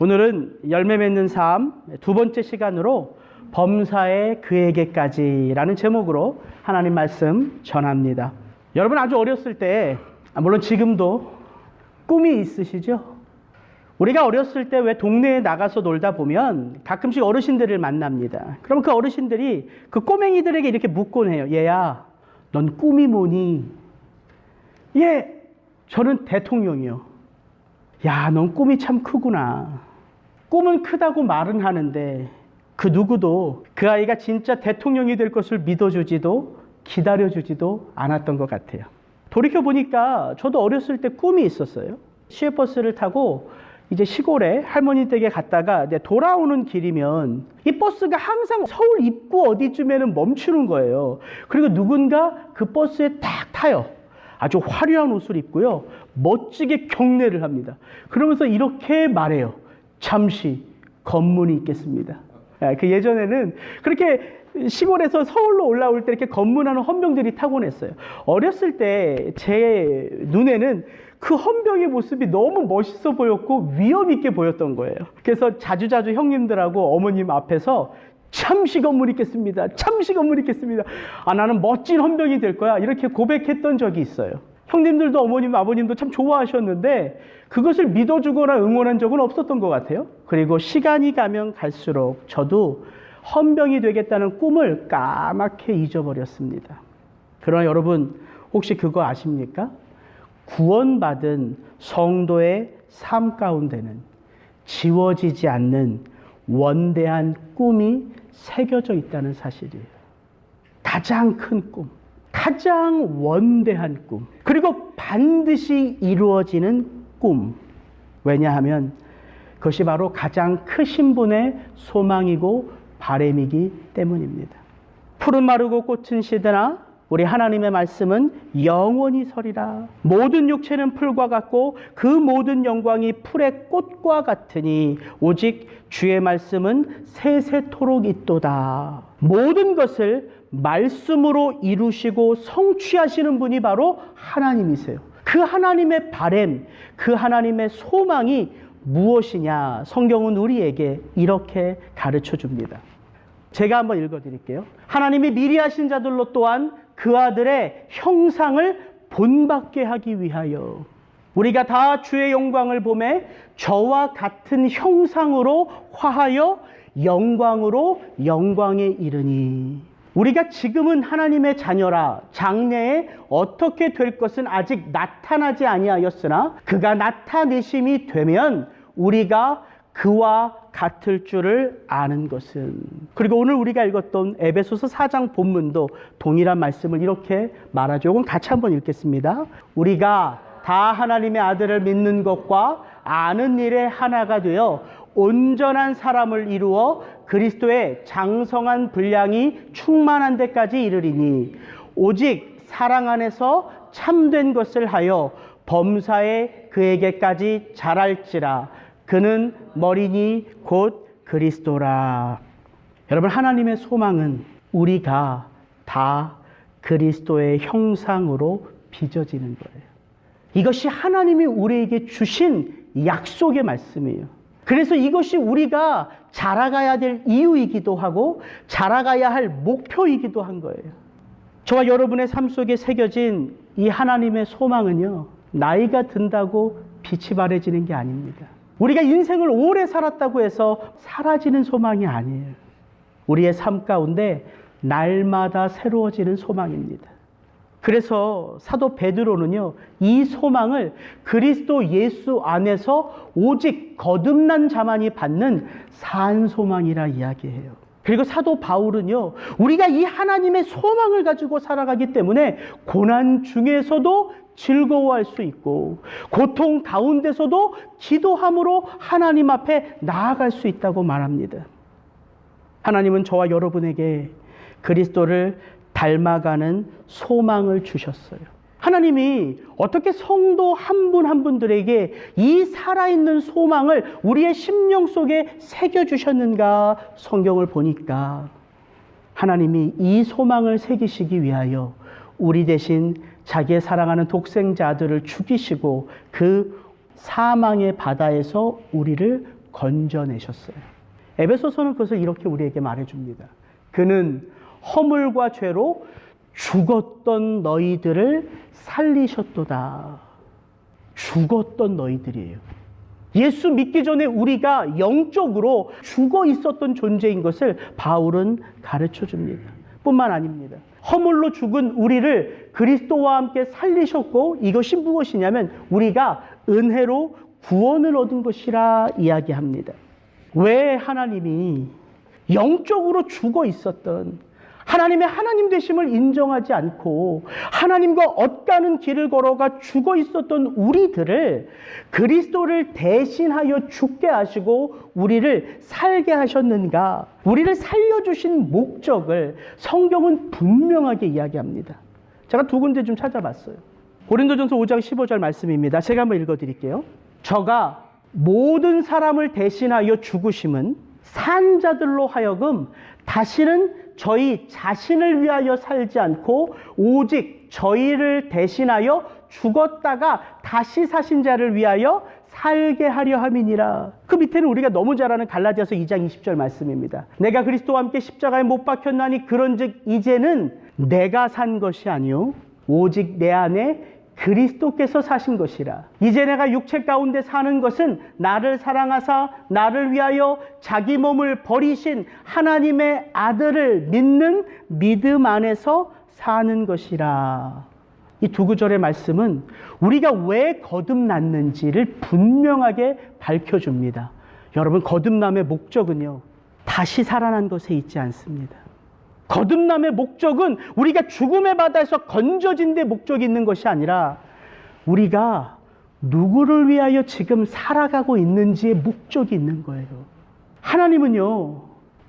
오늘은 열매 맺는 삶 두 번째 시간으로 범사에 그에게까지라는 제목으로 하나님 말씀 전합니다. 여러분 아주 어렸을 때, 물론 지금도 꿈이 있으시죠? 우리가 어렸을 때 왜 동네에 나가서 놀다 보면 가끔씩 어르신들을 만납니다. 그럼 그 어르신들이 그 꼬맹이들에게 이렇게 묻곤 해요. 얘야, 넌 꿈이 뭐니? 예, 저는 대통령이요. 야, 넌 꿈이 참 크구나. 꿈은 크다고 말은 하는데 그 누구도 그 아이가 진짜 대통령이 될 것을 믿어주지도 기다려주지도 않았던 것 같아요. 돌이켜보니까 저도 어렸을 때 꿈이 있었어요. 시외버스를 타고 이제 시골에 할머니 댁에 갔다가 돌아오는 길이면 이 버스가 항상 서울 입구 어디쯤에는 멈추는 거예요. 그리고 누군가 그 버스에 딱 타요. 아주 화려한 옷을 입고요. 멋지게 경례를 합니다. 그러면서 이렇게 말해요. 잠시 검문이 있겠습니다. 그 예전에는 그렇게 시골에서 서울로 올라올 때 이렇게 검문하는 헌병들이 타곤 했어요. 어렸을 때 제 눈에는 그 헌병의 모습이 너무 멋있어 보였고 위험 있게 보였던 거예요. 그래서 자주자주 형님들하고 어머님 앞에서 잠시 검문 있겠습니다. 잠시 검문 있겠습니다. 아, 나는 멋진 헌병이 될 거야. 이렇게 고백했던 적이 있어요. 형님들도 어머님, 아버님도 참 좋아하셨는데 그것을 믿어주거나 응원한 적은 없었던 것 같아요. 그리고 시간이 가면 갈수록 저도 헌병이 되겠다는 꿈을 까맣게 잊어버렸습니다. 그러나 여러분 혹시 그거 아십니까? 구원받은 성도의 삶 가운데는 지워지지 않는 원대한 꿈이 새겨져 있다는 사실이에요. 가장 큰 꿈, 가장 원대한 꿈, 그리고 반드시 이루어지는 꿈. 왜냐하면 그것이 바로 가장 크신 분의 소망이고 바람이기 때문입니다. 푸른 마르고 꽃은 시드나 우리 하나님의 말씀은 영원히 서리라. 모든 육체는 풀과 같고 그 모든 영광이 풀의 꽃과 같으니 오직 주의 말씀은 세세토록 있도다. 모든 것을 말씀으로 이루시고 성취하시는 분이 바로 하나님이세요. 그 하나님의 바람, 그 하나님의 소망이 무엇이냐? 성경은 우리에게 이렇게 가르쳐 줍니다. 제가 한번 읽어드릴게요. 하나님이 미리 하신 자들로 또한 그 아들의 형상을 본받게 하기 위하여 우리가 다 주의 영광을 보매 저와 같은 형상으로 화하여 영광으로 영광에 이르니. 우리가 지금은 하나님의 자녀라 장래에 어떻게 될 것은 아직 나타나지 아니하였으나 그가 나타내심이 되면 우리가 그와 같을 줄을 아는 것은. 그리고 오늘 우리가 읽었던 에베소서 4장 본문도 동일한 말씀을 이렇게 말하죠. 이건 같이 한번 읽겠습니다. 우리가 다 하나님의 아들을 믿는 것과 아는 일에 하나가 되어 온전한 사람을 이루어 그리스도의 장성한 분량이 충만한 데까지 이르리니 오직 사랑 안에서 참된 것을 하여 범사에 그에게까지 자랄지라. 그는 머리니 곧 그리스도라. 여러분 하나님의 소망은 우리가 다 그리스도의 형상으로 빚어지는 거예요. 이것이 하나님이 우리에게 주신 약속의 말씀이에요. 그래서 이것이 우리가 자라가야 될 이유이기도 하고 자라가야 할 목표이기도 한 거예요. 저와 여러분의 삶 속에 새겨진 이 하나님의 소망은요, 나이가 든다고 빛이 바래지는 게 아닙니다. 우리가 인생을 오래 살았다고 해서 사라지는 소망이 아니에요. 우리의 삶 가운데 날마다 새로워지는 소망입니다. 그래서 사도 베드로는요, 이 소망을 그리스도 예수 안에서 오직 거듭난 자만이 받는 산 소망이라 이야기해요. 그리고 사도 바울은요, 우리가 이 하나님의 소망을 가지고 살아가기 때문에 고난 중에서도 즐거워할 수 있고 고통 가운데서도 기도함으로 하나님 앞에 나아갈 수 있다고 말합니다. 하나님은 저와 여러분에게 그리스도를 닮아가는 소망을 주셨어요. 하나님이 어떻게 성도 한 분 한 분들에게 이 살아있는 소망을 우리의 심령 속에 새겨주셨는가 성경을 보니까 하나님이 이 소망을 새기시기 위하여 우리 대신 자기의 사랑하는 독생자 아들을 죽이시고 그 사망의 바다에서 우리를 건져내셨어요. 에베소서는 그것을 이렇게 우리에게 말해줍니다. 그는 허물과 죄로 죽었던 너희들을 살리셨도다. 죽었던 너희들이에요. 예수 믿기 전에 우리가 영적으로 죽어 있었던 존재인 것을 바울은 가르쳐 줍니다. 뿐만 아닙니다. 허물로 죽은 우리를 그리스도와 함께 살리셨고, 이것이 무엇이냐면 우리가 은혜로 구원을 얻은 것이라 이야기합니다. 왜 하나님이 영적으로 죽어 있었던 하나님의 하나님 되심을 인정하지 않고 하나님과 엇가는 길을 걸어가 죽어 있었던 우리들을 그리스도를 대신하여 죽게 하시고 우리를 살게 하셨는가? 우리를 살려주신 목적을 성경은 분명하게 이야기합니다. 제가 두 군데 좀 찾아봤어요. 고린도전서 5장 15절 말씀입니다. 제가 한번 읽어드릴게요. 저가 모든 사람을 대신하여 죽으심은 산 자들로 하여금 다시는 저희 자신을 위하여 살지 않고 오직 저희를 대신하여 죽었다가 다시 사신 자를 위하여 살게 하려 함이니라. 그 밑에는 우리가 너무 잘 아는 갈라디아서 2장 20절 말씀입니다. 내가 그리스도와 함께 십자가에 못 박혔나니 그런즉 이제는 내가 산 것이 아니요 오직 내 안에 그리스도께서 사신 것이라. 이제 내가 육체 가운데 사는 것은 나를 사랑하사 나를 위하여 자기 몸을 버리신 하나님의 아들을 믿는 믿음 안에서 사는 것이라. 이 두 구절의 말씀은 우리가 왜 거듭났는지를 분명하게 밝혀줍니다. 여러분, 거듭남의 목적은요, 다시 살아난 것에 있지 않습니다. 거듭남의 목적은 우리가 죽음의 바다에서 건져진 데 목적이 있는 것이 아니라 우리가 누구를 위하여 지금 살아가고 있는지의 목적이 있는 거예요. 하나님은요,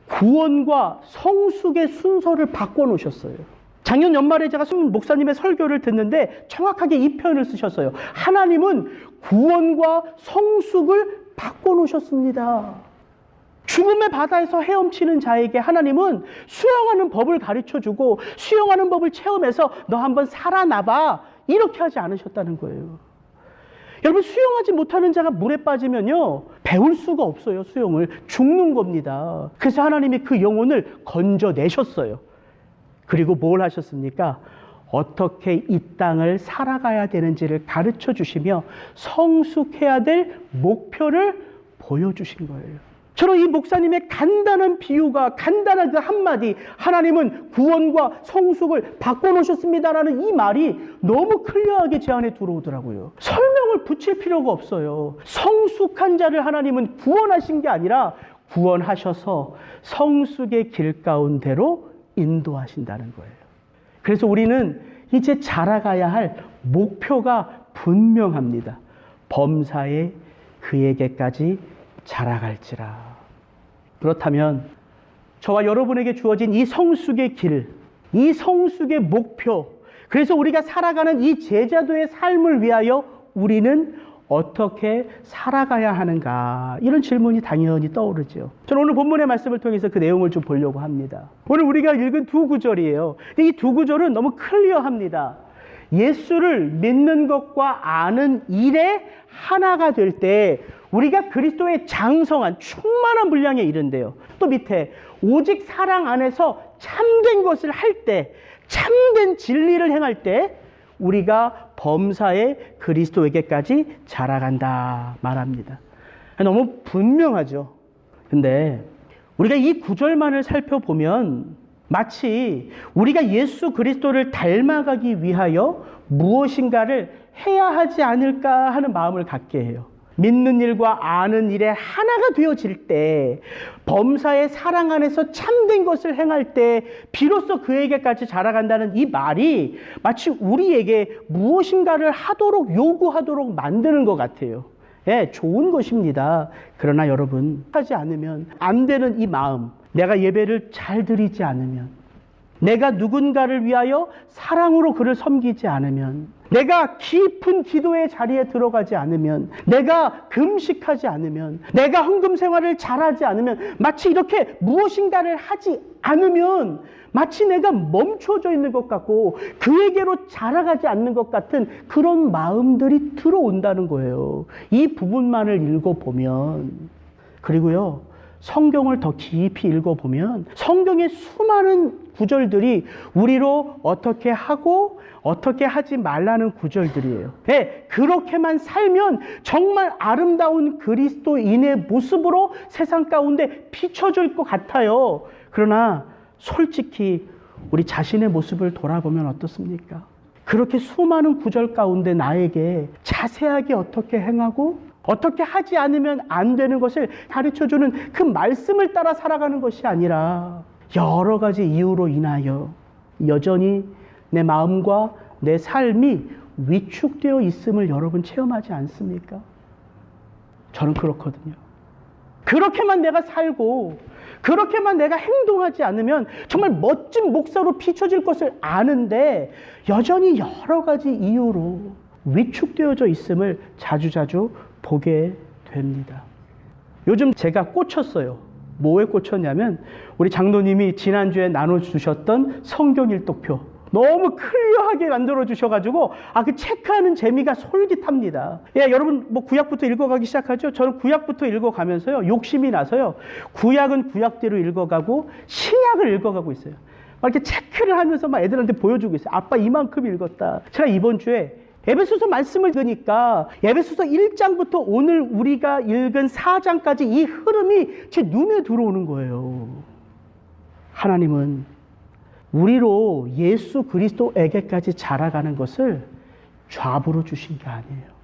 구원과 성숙의 순서를 바꿔놓으셨어요. 작년 연말에 제가 목사님의 설교를 듣는데 정확하게 이 표현을 쓰셨어요. 하나님은 구원과 성숙을 바꿔놓으셨습니다. 죽음의 바다에서 헤엄치는 자에게 하나님은 수영하는 법을 가르쳐주고 수영하는 법을 체험해서 너 한번 살아나봐, 이렇게 하지 않으셨다는 거예요. 여러분, 수영하지 못하는 자가 물에 빠지면요, 배울 수가 없어요. 수영을. 죽는 겁니다. 그래서 하나님이 그 영혼을 건져내셨어요. 그리고 뭘 하셨습니까? 어떻게 이 땅을 살아가야 되는지를 가르쳐 주시며 성숙해야 될 목표를 보여주신 거예요. 저는 이 목사님의 간단한 비유가, 간단한 그 한마디, 하나님은 구원과 성숙을 바꿔놓으셨습니다라는 이 말이 너무 클리어하게 제 안에 들어오더라고요. 설명을 붙일 필요가 없어요. 성숙한 자를 하나님은 구원하신 게 아니라 구원하셔서 성숙의 길 가운데로 인도하신다는 거예요. 그래서 우리는 이제 자라가야 할 목표가 분명합니다. 범사에 그에게까지 자라갈지라. 그렇다면 저와 여러분에게 주어진 이 성숙의 길, 이 성숙의 목표, 그래서 우리가 살아가는 이 제자도의 삶을 위하여 우리는 어떻게 살아가야 하는가, 이런 질문이 당연히 떠오르죠. 저는 오늘 본문의 말씀을 통해서 그 내용을 좀 보려고 합니다. 오늘 우리가 읽은 두 구절이에요. 이 두 구절은 너무 클리어합니다. 예수를 믿는 것과 아는 일에 하나가 될 때 우리가 그리스도의 장성한 충만한 분량에 이른대요. 또 밑에 오직 사랑 안에서 참된 것을 할 때, 참된 진리를 행할 때 우리가 범사에 그리스도에게까지 자라간다 말합니다. 너무 분명하죠. 근데 우리가 이 구절만을 살펴보면 마치 우리가 예수 그리스도를 닮아가기 위하여 무엇인가를 해야 하지 않을까 하는 마음을 갖게 해요. 믿는 일과 아는 일에 하나가 되어질 때, 범사의 사랑 안에서 참된 것을 행할 때 비로소 그에게까지 자라간다는 이 말이 마치 우리에게 무엇인가를 하도록 요구하도록 만드는 것 같아요. 예, 좋은 것입니다. 그러나 여러분, 하지 않으면 안 되는 이 마음, 내가 예배를 잘 드리지 않으면, 내가 누군가를 위하여 사랑으로 그를 섬기지 않으면, 내가 깊은 기도의 자리에 들어가지 않으면, 내가 금식하지 않으면, 내가 헌금 생활을 잘하지 않으면, 마치 이렇게 무엇인가를 하지 않으면 마치 내가 멈춰져 있는 것 같고 그에게로 자라가지 않는 것 같은 그런 마음들이 들어온다는 거예요. 이 부분만을 읽어보면 그리고요, 성경을 더 깊이 읽어보면 성경의 수많은 구절들이 우리로 어떻게 하고 어떻게 하지 말라는 구절들이에요. 네, 그렇게만 살면 정말 아름다운 그리스도인의 모습으로 세상 가운데 비춰질 것 같아요. 그러나 솔직히 우리 자신의 모습을 돌아보면 어떻습니까? 그렇게 수많은 구절 가운데 나에게 자세하게 어떻게 행하고 어떻게 하지 않으면 안 되는 것을 가르쳐주는 그 말씀을 따라 살아가는 것이 아니라 여러 가지 이유로 인하여 여전히 내 마음과 내 삶이 위축되어 있음을 여러분 체험하지 않습니까? 저는 그렇거든요. 그렇게만 내가 살고 그렇게만 내가 행동하지 않으면 정말 멋진 목사로 비춰질 것을 아는데 여전히 여러 가지 이유로 위축되어져 있음을 자주자주 보게 됩니다. 요즘 제가 꽂혔어요. 뭐에 꽂혔냐면 우리 장로님이 지난주에 나눠주셨던 성경 일독표 너무 클리어하게 만들어 주셔가지고 그 체크하는 재미가 솔깃합니다. 예, 여러분 뭐 구약부터 읽어가기 시작하죠. 저는 구약부터 읽어가면서요 욕심이 나서요 구약은 구약대로 읽어가고 신약을 읽어가고 있어요. 막 이렇게 체크를 하면서 막 애들한테 보여주고 있어요. 아빠 이만큼 읽었다. 제가 이번 주에 에베소서 말씀을 읽으니까 에베소서 1장부터 오늘 우리가 읽은 4장까지 이 흐름이 제 눈에 들어오는 거예요. 하나님은 우리로 예수 그리스도에게까지 자라가는 것을 좌부로 주신 게 아니에요.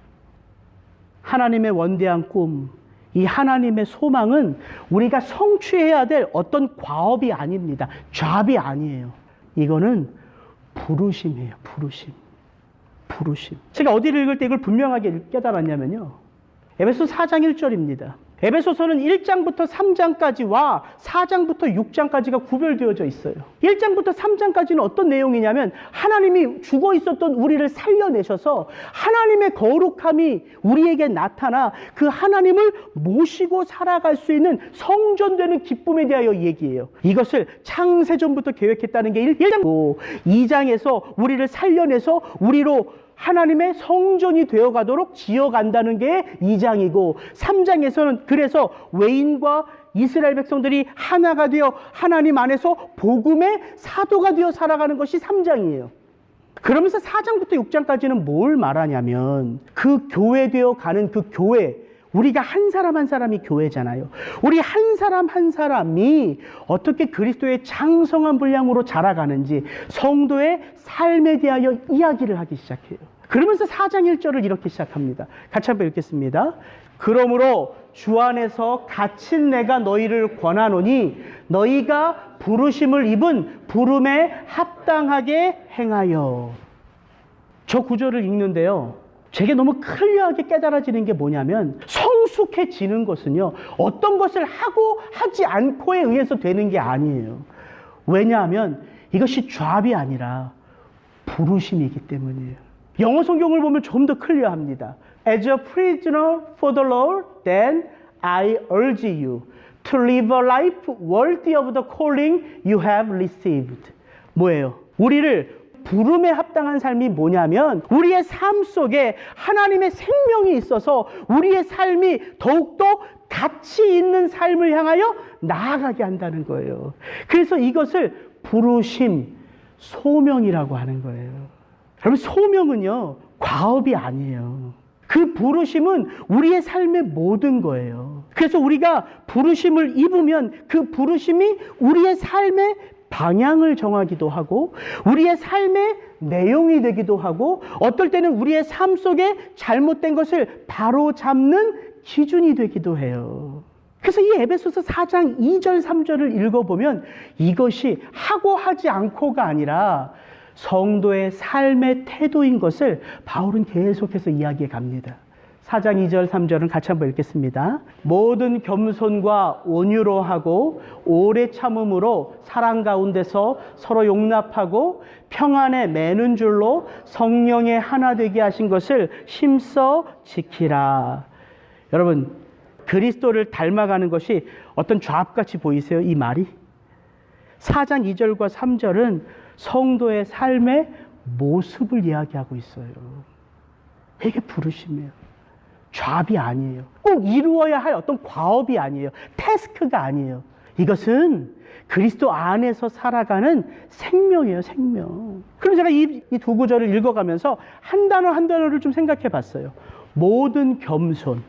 하나님의 원대한 꿈, 이 하나님의 소망은 우리가 성취해야 될 어떤 과업이 아닙니다. 잡이 아니에요. 이거는 부르심이에요. 부르심. 제가 어디를 읽을 때 이걸 분명하게 깨달았냐면요. 에베소서 4장 1절입니다. 에베소서는 1장부터 3장까지와 4장부터 6장까지가 구별되어져 있어요. 1장부터 3장까지는 어떤 내용이냐면 하나님이 죽어 있었던 우리를 살려내셔서 하나님의 거룩함이 우리에게 나타나 그 하나님을 모시고 살아갈 수 있는 성전되는 기쁨에 대하여 얘기해요. 이것을 창세전부터 계획했다는 게 1장이고 2장에서 우리를 살려내서 우리로 하나님의 성전이 되어가도록 지어간다는 게 2장이고 3장에서는 그래서 외인과 이스라엘 백성들이 하나가 되어 하나님 안에서 복음의 사도가 되어 살아가는 것이 3장이에요. 그러면서 4장부터 6장까지는 뭘 말하냐면 그 교회되어 가는 그 교회, 우리가 한 사람 한 사람이 교회잖아요. 우리 한 사람 한 사람이 어떻게 그리스도의 장성한 분량으로 자라가는지 성도의 삶에 대하여 이야기를 하기 시작해요. 그러면서 4장 1절을 이렇게 시작합니다. 같이 한번 읽겠습니다. 그러므로 주 안에서 갇힌 내가 너희를 권하노니 너희가 부르심을 입은 부름에 합당하게 행하여. 저 구절을 읽는데요. 제게 너무 클리어하게 깨달아지는 게 뭐냐면 성숙해지는 것은요. 어떤 것을 하고 하지 않고에 의해서 되는 게 아니에요. 왜냐하면 이것이 잡이 아니라 부르심이기 때문이에요. 영어 성경을 보면 좀 더 클리어합니다. As a prisoner for the Lord, then I urge you to live a life worthy of the calling you have received. 뭐예요? 우리를 부름에 합당한 삶이 뭐냐면 우리의 삶 속에 하나님의 생명이 있어서 우리의 삶이 더욱더 가치 있는 삶을 향하여 나아가게 한다는 거예요. 그래서 이것을 부르심, 소명이라고 하는 거예요. 여러분 소명은요 과업이 아니에요. 그 부르심은 우리의 삶의 모든 거예요. 그래서 우리가 부르심을 입으면 그 부르심이 우리의 삶의 방향을 정하기도 하고 우리의 삶의 내용이 되기도 하고 어떨 때는 우리의 삶 속에 잘못된 것을 바로 잡는 기준이 되기도 해요. 그래서 이 에베소서 4장 2절 3절을 읽어보면 이것이 하고 하지 않고가 아니라 성도의 삶의 태도인 것을 바울은 계속해서 이야기해 갑니다. 4장 2절 3절은 같이 한번 읽겠습니다. 모든 겸손과 온유로 하고 오래 참음으로 사랑 가운데서 서로 용납하고 평안에 매는 줄로 성령의 하나 되게 하신 것을 힘써 지키라. 여러분 그리스도를 닮아가는 것이 어떤 좌합같이 보이세요? 이 말이? 4장 2절과 3절은 성도의 삶의 모습을 이야기하고 있어요. 이게 부르심이에요. 잡이 아니에요. 꼭 이루어야 할 어떤 과업이 아니에요. 태스크가 아니에요. 이것은 그리스도 안에서 살아가는 생명이에요, 생명. 그럼 제가 이 두 구절을 읽어가면서 한 단어 한 단어를 좀 생각해 봤어요. 모든 겸손,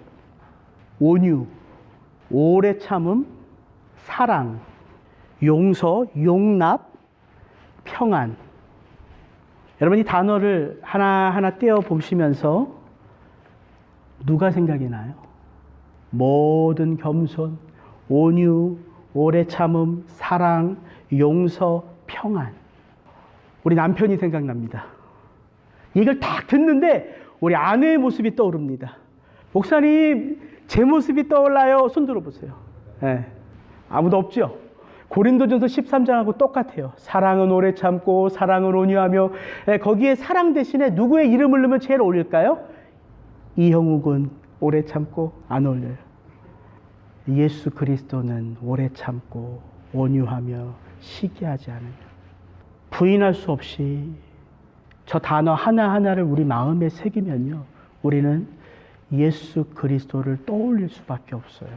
온유, 오래 참음, 사랑, 용서, 용납, 평안. 여러분 이 단어를 하나하나 떼어 보시면서 누가 생각이 나요? 모든 겸손, 온유, 오래 참음, 사랑, 용서, 평안. 우리 남편이 생각납니다. 이걸 딱 듣는데 우리 아내의 모습이 떠오릅니다. 목사님, 제 모습이 떠올라요. 손 들어보세요. 네. 아무도 없죠? 고린도전서 13장하고 똑같아요. 사랑은 오래 참고 사랑은 온유하며, 거기에 사랑 대신에 누구의 이름을 넣으면 제일 어울릴까요? 이형욱은 오래 참고 안 어울려요. 예수 그리스도는 오래 참고 온유하며 시기하지 않으며. 부인할 수 없이 저 단어 하나하나를 우리 마음에 새기면요, 우리는 예수 그리스도를 떠올릴 수밖에 없어요.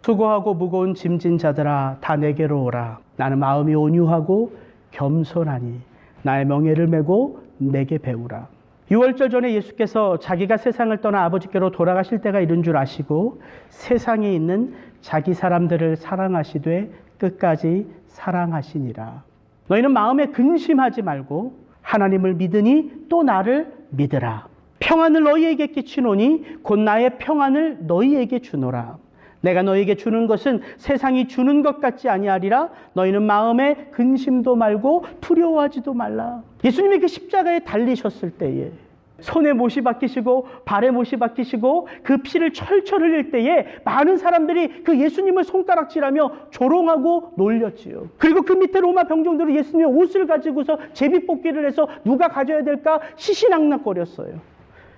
수고하고 무거운 짐진 자들아 다 내게로 오라. 나는 마음이 온유하고 겸손하니 나의 명예를 메고 내게 배우라. 6월절 전에 예수께서 자기가 세상을 떠나 아버지께로 돌아가실 때가 이른 줄 아시고 세상에 있는 자기 사람들을 사랑하시되 끝까지 사랑하시니라. 너희는 마음에 근심하지 말고 하나님을 믿으니 또 나를 믿으라. 평안을 너희에게 끼치노니 곧 나의 평안을 너희에게 주노라. 내가 너희에게 주는 것은 세상이 주는 것 같지 아니하리라. 너희는 마음에 근심도 말고 두려워하지도 말라. 예수님이 그 십자가에 달리셨을 때에 손에 못이 박히시고 발에 못이 박히시고 그 피를 철철 흘릴 때에 많은 사람들이 그 예수님을 손가락질하며 조롱하고 놀렸지요. 그리고 그 밑에 로마 병정들은 예수님의 옷을 가지고서 제비뽑기를 해서 누가 가져야 될까 시시낙낙거렸어요.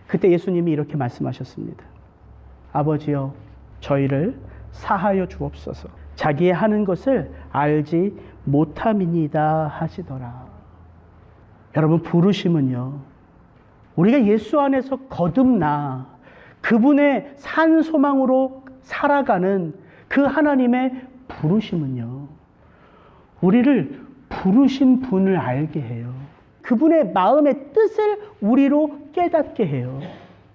그때 예수님이 이렇게 말씀하셨습니다. 아버지여, 저희를 사하여 주옵소서. 자기의 하는 것을 알지 못함이니이다 하시더라. 여러분, 부르심은요, 우리가 예수 안에서 거듭나 그분의 산 소망으로 살아가는 그 하나님의 부르심은요, 우리를 부르신 분을 알게 해요. 그분의 마음의 뜻을 우리로 깨닫게 해요.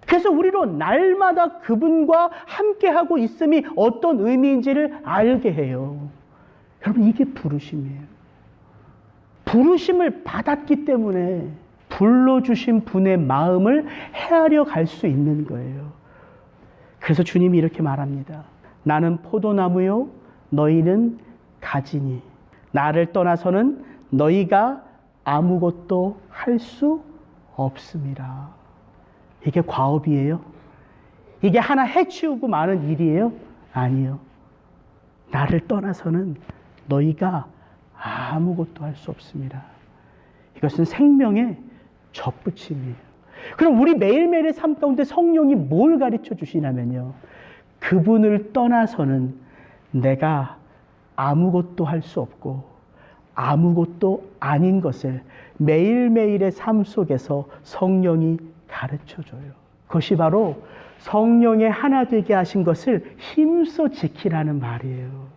그래서 우리로 날마다 그분과 함께하고 있음이 어떤 의미인지를 알게 해요. 여러분, 이게 부르심이에요. 부르심을 받았기 때문에 불러주신 분의 마음을 헤아려 갈 수 있는 거예요. 그래서 주님이 이렇게 말합니다. 나는 포도나무요, 너희는 가지니 나를 떠나서는 너희가 아무것도 할 수 없음이라. 이게 과업이에요? 이게 하나 해치우고 마는 일이에요? 아니요. 나를 떠나서는 너희가 아무것도 할 수 없습니다. 이것은 생명의 접붙임이에요. 그럼 우리 매일매일의 삶 가운데 성령이 뭘 가르쳐 주시냐면요, 그분을 떠나서는 내가 아무것도 할 수 없고 아무것도 아닌 것을 매일매일의 삶 속에서 성령이 가르쳐줘요. 그것이 바로 성령의 하나 되게 하신 것을 힘써 지키라는 말이에요.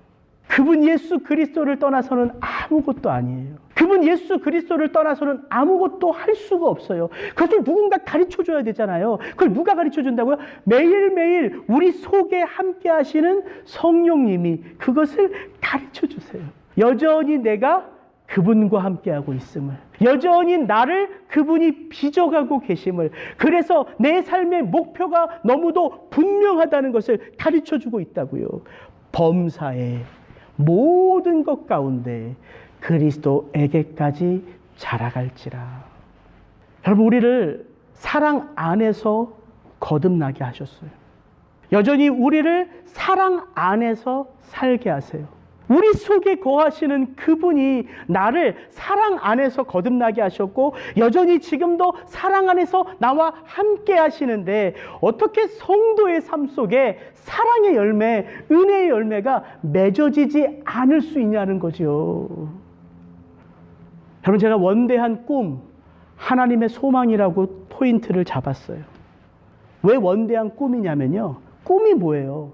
그분 예수 그리스도를 떠나서는 아무것도 아니에요. 그분 예수 그리스도를 떠나서는 아무것도 할 수가 없어요. 그것을 누군가 가르쳐줘야 되잖아요. 그걸 누가 가르쳐준다고요? 매일매일 우리 속에 함께 하시는 성령님이 그것을 가르쳐주세요. 여전히 내가 그분과 함께하고 있음을, 여전히 나를 그분이 빚어가고 계심을, 그래서 내 삶의 목표가 너무도 분명하다는 것을 가르쳐주고 있다고요. 범사의 모든 것 가운데 그리스도에게까지 자라갈지라. 여러분, 우리를 사랑 안에서 거듭나게 하셨어요. 여전히 우리를 사랑 안에서 살게 하세요. 우리 속에 거하시는 그분이 나를 사랑 안에서 거듭나게 하셨고 여전히 지금도 사랑 안에서 나와 함께 하시는데 어떻게 성도의 삶 속에 사랑의 열매, 은혜의 열매가 맺어지지 않을 수 있냐는 거죠. 여러분, 제가 원대한 꿈, 하나님의 소망이라고 포인트를 잡았어요. 왜 원대한 꿈이냐면요. 꿈이 뭐예요?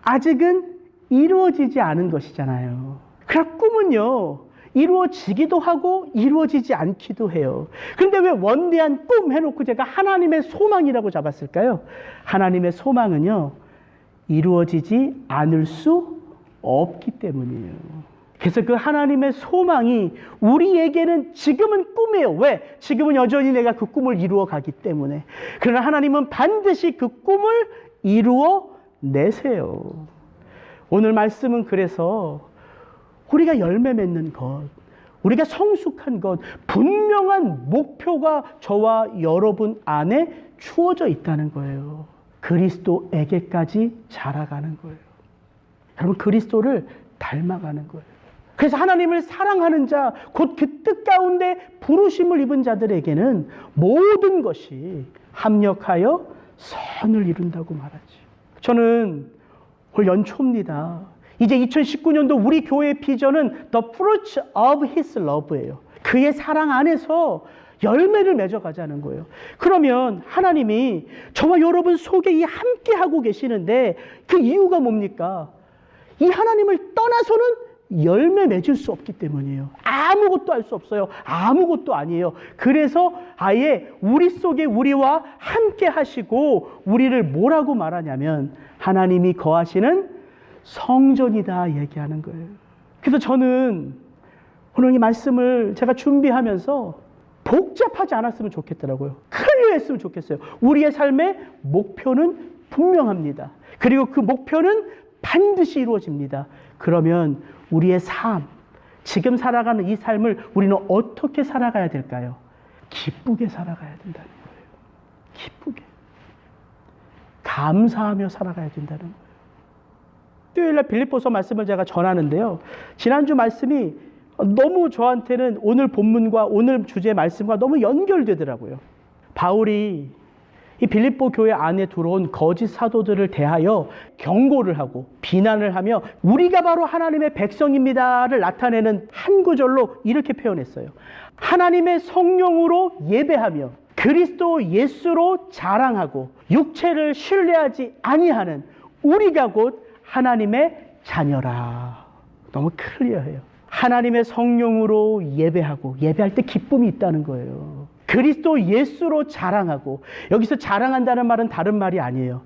아직은 이루어지지 않은 것이잖아요. 그러나 꿈은요, 이루어지기도 하고 이루어지지 않기도 해요. 그런데 왜 원대한 꿈 해놓고 제가 하나님의 소망이라고 잡았을까요? 하나님의 소망은요, 이루어지지 않을 수 없기 때문이에요. 그래서 그 하나님의 소망이 우리에게는 지금은 꿈이에요. 왜? 지금은 여전히 내가 그 꿈을 이루어 가기 때문에. 그러나 하나님은 반드시 그 꿈을 이루어 내세요. 오늘 말씀은 그래서 우리가 열매 맺는 것, 우리가 성숙한 것, 분명한 목표가 저와 여러분 안에 주어져 있다는 거예요. 그리스도에게까지 자라가는 거예요. 여러분, 그리스도를 닮아가는 거예요. 그래서 하나님을 사랑하는 자, 곧 그 뜻 가운데 부르심을 입은 자들에게는 모든 것이 합력하여 선을 이룬다고 말하지. 저는 올 연초입니다. 이제 2019년도 우리 교회의 비전은 The Fruits of His Love예요. 그의 사랑 안에서 열매를 맺어가자는 거예요. 그러면 하나님이 저와 여러분 속에 이 함께하고 계시는데 그 이유가 뭡니까? 이 하나님을 떠나서는 열매 맺을 수 없기 때문이에요. 아무것도 할 수 없어요. 아무것도 아니에요. 그래서 아예 우리 속에 우리와 함께 하시고 우리를 뭐라고 말하냐면 하나님이 거하시는 성전이다 얘기하는 거예요. 그래서 저는 오늘 이 말씀을 제가 준비하면서 복잡하지 않았으면 좋겠더라고요. 클리어했으면 좋겠어요. 우리의 삶의 목표는 분명합니다. 그리고 그 목표는 반드시 이루어집니다. 그러면 우리의 삶, 지금 살아가는 이 삶을 우리는 어떻게 살아가야 될까요? 기쁘게 살아가야 된다는 거예요. 기쁘게. 감사하며 살아가야 된다는 거예요. 토요일날 빌립보서 말씀을 제가 전하는데요. 지난주 말씀이 너무 저한테는 오늘 본문과 오늘 주제 말씀과 너무 연결되더라고요. 바울이 이 빌립보 교회 안에 들어온 거짓 사도들을 대하여 경고를 하고 비난을 하며 우리가 바로 하나님의 백성입니다를 나타내는 한 구절로 이렇게 표현했어요. 하나님의 성령으로 예배하며 그리스도 예수로 자랑하고 육체를 신뢰하지 아니하는 우리가 곧 하나님의 자녀라. 너무 클리어해요. 하나님의 성령으로 예배하고 예배할 때 기쁨이 있다는 거예요. 그리스도 예수로 자랑하고, 여기서 자랑한다는 말은 다른 말이 아니에요.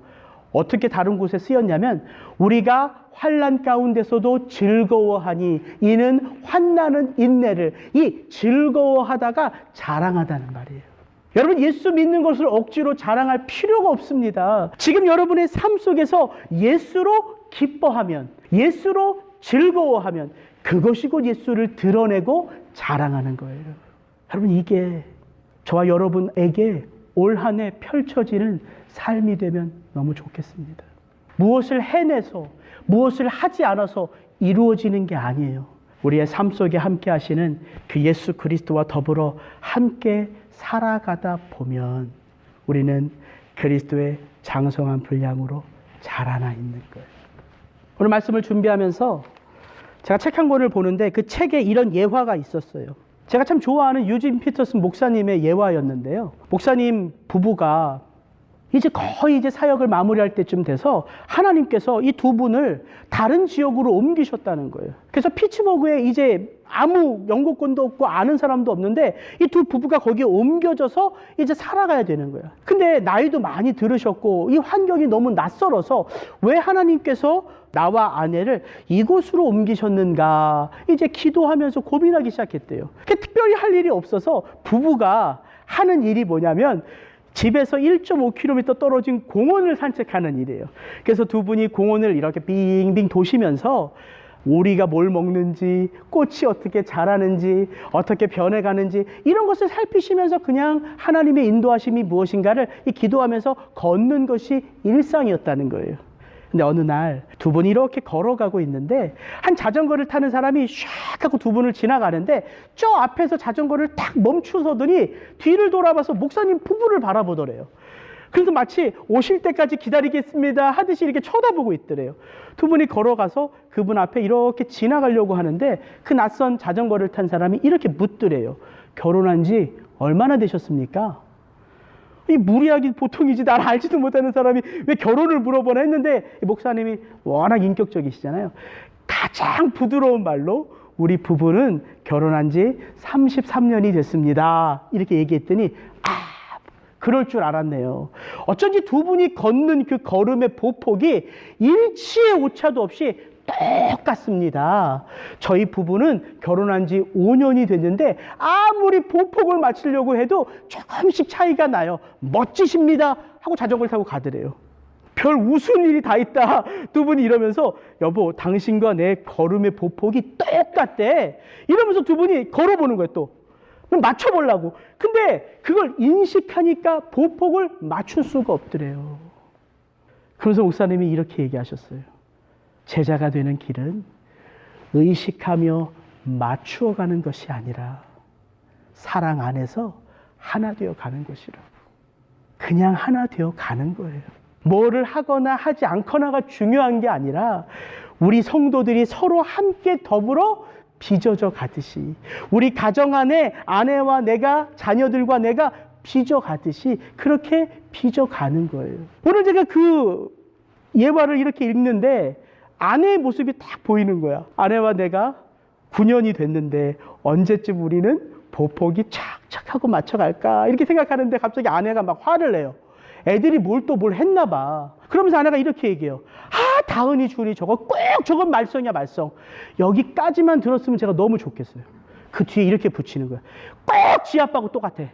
어떻게 다른 곳에 쓰였냐면 우리가 환난 가운데서도 즐거워하니 이는 환난은 인내를, 이 즐거워하다가 자랑하다는 말이에요. 여러분, 예수 믿는 것을 억지로 자랑할 필요가 없습니다. 지금 여러분의 삶 속에서 예수로 기뻐하면, 예수로 즐거워하면 그것이 곧 예수를 드러내고 자랑하는 거예요. 여러분, 이게 저와 여러분에게 올 한 해 펼쳐지는 삶이 되면 너무 좋겠습니다. 무엇을 해내서, 무엇을 하지 않아서 이루어지는 게 아니에요. 우리의 삶 속에 함께 하시는 그 예수 그리스도와 더불어 함께 살아가다 보면 우리는 그리스도의 장성한 분량으로 자라나 있는 거예요. 오늘 말씀을 준비하면서 제가 책 한 권을 보는데 그 책에 이런 예화가 있었어요. 제가 참 좋아하는 유진 피터슨 목사님의 예화였는데요. 목사님 부부가 이제 거의 사역을 마무리할 때쯤 돼서 하나님께서 이 두 분을 다른 지역으로 옮기셨다는 거예요. 그래서 피츠버그에 이제 아무 연고권도 없고 아는 사람도 없는데 이 두 부부가 거기에 옮겨져서 이제 살아가야 되는 거예요. 근데 나이도 많이 들으셨고 이 환경이 너무 낯설어서 왜 하나님께서 나와 아내를 이곳으로 옮기셨는가 이제 기도하면서 고민하기 시작했대요. 특별히 할 일이 없어서 부부가 하는 일이 뭐냐면 집에서 1.5km 떨어진 공원을 산책하는 일이에요. 그래서 두 분이 공원을 이렇게 빙빙 도시면서 오리가 뭘 먹는지, 꽃이 어떻게 자라는지, 어떻게 변해가는지 이런 것을 살피시면서 그냥 하나님의 인도하심이 무엇인가를 기도하면서 걷는 것이 일상이었다는 거예요. 근데 어느 날 두 분이 이렇게 걸어가고 있는데 한 자전거를 타는 사람이 샥 하고 두 분을 지나가는데 저 앞에서 자전거를 탁 멈추서더니 뒤를 돌아봐서 목사님 부부를 바라보더래요. 그래서 마치 오실 때까지 기다리겠습니다 하듯이 이렇게 쳐다보고 있더래요. 두 분이 걸어가서 그분 앞에 이렇게 지나가려고 하는데 그 낯선 자전거를 탄 사람이 이렇게 묻더래요. 결혼한 지 얼마나 되셨습니까? 이 무리하기 보통이지 날 알지도 못하는 사람이 왜 결혼을 물어보나 했는데 목사님이 워낙 인격적이시잖아요. 가장 부드러운 말로 우리 부부는 결혼한 지 33년이 됐습니다. 이렇게 얘기했더니 그럴 줄 알았네요. 어쩐지 두 분이 걷는 그 걸음의 보폭이 일치의 오차도 없이 똑같습니다. 저희 부부는 결혼한 지 5년이 됐는데 아무리 보폭을 맞추려고 해도 조금씩 차이가 나요. 멋지십니다 하고 자전거를 타고 가더래요. 별 웃은 일이 다 있다. 두 분이 이러면서 여보 당신과 내 걸음의 보폭이 똑같대. 이러면서 두 분이 걸어보는 거예요. 또 맞춰보려고. 근데 그걸 인식하니까 보폭을 맞출 수가 없더래요. 그러면서 목사님이 이렇게 얘기하셨어요. 제자가 되는 길은 의식하며 맞추어 가는 것이 아니라 사랑 안에서 하나 되어 가는 것이라고. 그냥 하나 되어 가는 거예요. 뭐를 하거나 하지 않거나가 중요한 게 아니라 우리 성도들이 서로 함께 더불어 빚어져 가듯이, 우리 가정 안에 아내와 내가, 자녀들과 내가 빚어 가듯이 그렇게 빚어 가는 거예요. 오늘 제가 그 예화를 이렇게 읽는데 아내의 모습이 딱 보이는 거야. 아내와 내가 9년이 됐는데 언제쯤 우리는 보폭이 착착하고 맞춰갈까 이렇게 생각하는데 갑자기 아내가 막 화를 내요. 애들이 뭘 했나 봐. 그러면서 아내가 이렇게 얘기해요. 다은이 주은이 저건 말썽이야 말썽. 여기까지만 들었으면 제가 너무 좋겠어요. 그 뒤에 이렇게 붙이는 거야. 꼭 지 아빠하고 똑같아.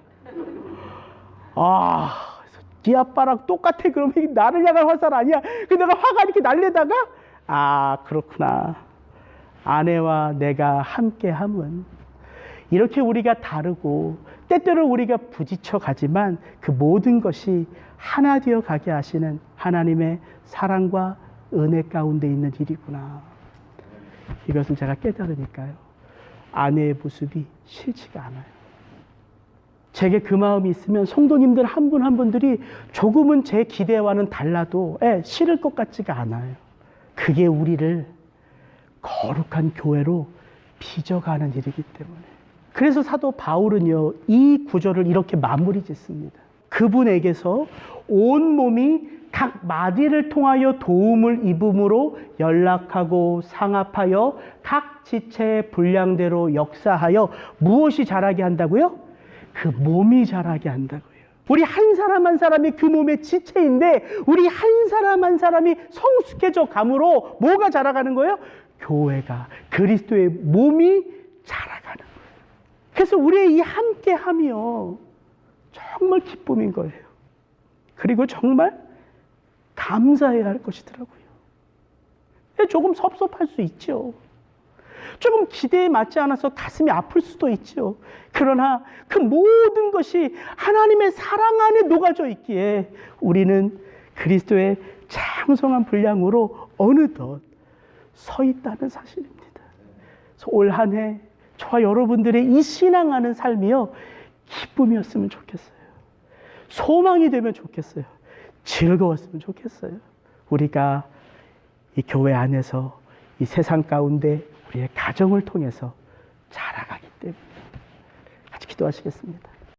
지 아빠랑 똑같아. 그러면 이게 나를 향한 화살 아니야. 근데 내가 화가 이렇게 날려다가 그렇구나. 아내와 내가 함께함은 이렇게 우리가 다르고 때때로 우리가 부딪혀 가지만 그 모든 것이 하나 되어 가게 하시는 하나님의 사랑과 은혜 가운데 있는 일이구나. 이것을 제가 깨달으니까요. 아내의 모습이 싫지가 않아요. 제게 그 마음이 있으면 성도님들 한 분 한 분들이 조금은 제 기대와는 달라도 싫을 것 같지가 않아요. 그게 우리를 거룩한 교회로 빚어가는 일이기 때문에. 그래서 사도 바울은요, 이 구절을 이렇게 마무리 짓습니다. 그분에게서 온 몸이 각 마디를 통하여 도움을 입음으로 연락하고 상합하여 각 지체의 분량대로 역사하여 무엇이 자라게 한다고요? 그 몸이 자라게 한다고요. 우리 한 사람 한 사람이 그 몸의 지체인데 우리 한 사람 한 사람이 성숙해져 감으로 뭐가 자라가는 거예요? 교회가, 그리스도의 몸이 자라가는 거예요. 그래서 우리의 이 함께함이요 정말 기쁨인 거예요. 그리고 정말 감사해야 할 것이더라고요. 조금 섭섭할 수 있죠. 조금 기대에 맞지 않아서 가슴이 아플 수도 있죠. 그러나 그 모든 것이 하나님의 사랑 안에 녹아져 있기에 우리는 그리스도의 장성한 분량으로 어느덧 서 있다는 사실입니다. 그래서 올 한 해 저와 여러분들의 이 신앙하는 삶이요 기쁨이었으면 좋겠어요. 소망이 되면 좋겠어요. 즐거웠으면 좋겠어요. 우리가 이 교회 안에서 이 세상 가운데 우리의 가정을 통해서 자라가기 때문에. 같이 기도하시겠습니다.